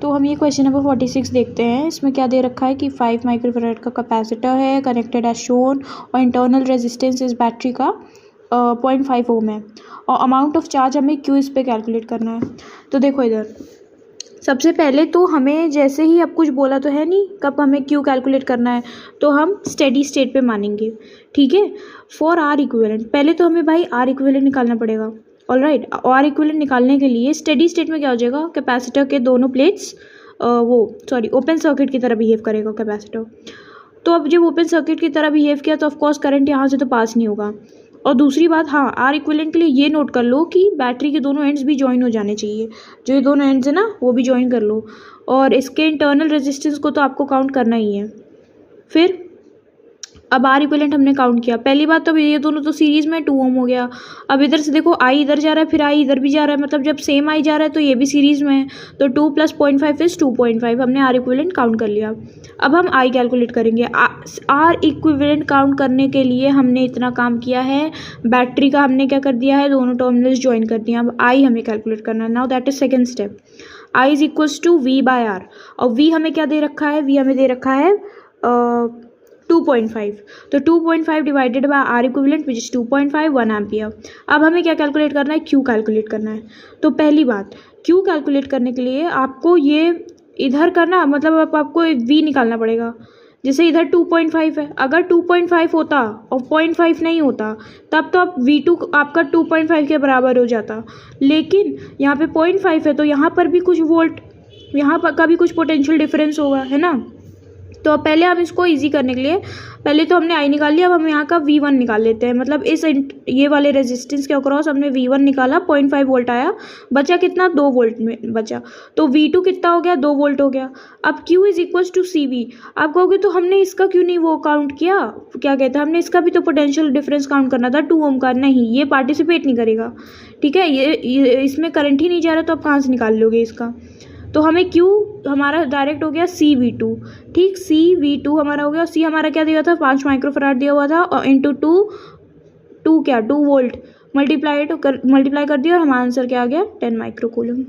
तो हम ये क्वेश्चन नंबर 46 देखते हैं। इसमें क्या दे रखा है कि 5 माइक्रोफैराड का कैपेसिटर है, कनेक्टेड एज शोन, और इंटरनल रेजिस्टेंस इस बैटरी का 0.5 ओम है, और अमाउंट ऑफ चार्ज हमें क्यू इस पे कैलकुलेट करना है। तो देखो इधर सबसे पहले तो हमें जैसे ही अब कुछ बोला तो है नहीं कब हमें क्यू कैलकुलेट करना है, तो हम स्टेडी स्टेट पे मानेंगे, ठीक है। फॉर आर इक्विवेलेंट पहले तो हमें भाई आर इक्विवेलेंट निकालना पड़ेगा। ऑलराइट, आर इक्विवेलेंट निकालने के लिए स्टेडी स्टेट में क्या हो जाएगा, कैपेसिटर के दोनों प्लेट्स ओपन सर्किट की तरह बिहेव करेगा कैपेसिटर। तो अब जब ओपन सर्किट की तरह बिहेव किया तो ऑफकोर्स करंट यहाँ से तो पास नहीं होगा। और दूसरी बात, हाँ, आर इक्विवेलेंट के लिए ये नोट कर लो कि बैटरी के दोनों एंड्स भी ज्वाइन हो जाने चाहिए, जो ये दोनों एंड्स है ना वो भी ज्वाइन कर लो, और इसके इंटरनल रेजिस्टेंस को तो आपको काउंट करना ही है। फिर अब आर इक्विवेलेंट हमने काउंट किया। पहली बात तो अब ये दोनों तो सीरीज में 2 ओम हो गया। अब इधर से देखो आई इधर जा रहा है, फिर आई इधर भी जा रहा है, मतलब जब सेम आई जा रहा है तो ये भी सीरीज में है, तो 2 + 0.5 इज 2.5। हमने आर इक्विवेलेंट काउंट कर लिया। अब हम आई कैलकुलेट करेंगे। आर इक्विवेलेंट काउंट करने के लिए हमने इतना काम किया है, बैटरी का हमने क्या कर दिया है, दोनों टर्मिनल्स ज्वाइन कर दिया। अब आई हमें कैलकुलेट करना है। Now that is second step. I is equals to V by R, और वी हमें क्या दे रखा है, वी हमें दे रखा है 2.5। तो 2.5 divided by R equivalent which is 2.5, 1 ampere. अब हमें क्या कैलकुलेट करना है, क्यू कैलकुलेट करना है। तो पहली बात, क्यू कैलकुलेट करने के लिए आपको ये इधर करना, मतलब आपको वी निकालना पड़ेगा। जैसे इधर 2.5 है, अगर 2.5 होता और 0.5 नहीं होता तब तो आप V2 आपका 2.5 के बराबर हो जाता, लेकिन यहाँ पे 0.5 है तो यहाँ पर भी कुछ वोल्ट, यहाँ पर का भी कुछ पोटेंशियल डिफरेंस होगा, है ना। तो पहले हम इसको इजी करने के लिए, पहले तो हमने आई निकाल लिया, अब हम यहाँ का V1 निकाल लेते हैं। मतलब इस ये वाले रेजिस्टेंस के अक्रॉस हमने V1 निकाला, 0.5 वोल्ट आया, बचा कितना, 2 वोल्ट में बचा। तो V2 कितना हो गया, 2 वोल्ट हो गया। अब Q is equal to CV। आप कहोगे तो हमने इसका क्यों नहीं वो काउंट किया, क्या कहते हैं, हमने इसका भी तो पोटेंशियल डिफरेंस काउंट करना था 2 ओम का। नहीं, ये पार्टिसिपेट नहीं करेगा, ठीक है, ये इसमें करंट ही नहीं जा रहा, तो आप कहाँ से निकाल लोगे इसका। तो हमें Q हमारा डायरेक्ट हो गया CV2, ठीक, CV2 हमारा हो गया। C हमारा क्या दिया था, 5 माइक्रोफैराड दिया हुआ था, और इंटू 2 वोल्ट मल्टीप्लाई कर दिया, और हमारा आंसर क्या आ गया, 10 माइक्रो कूलम।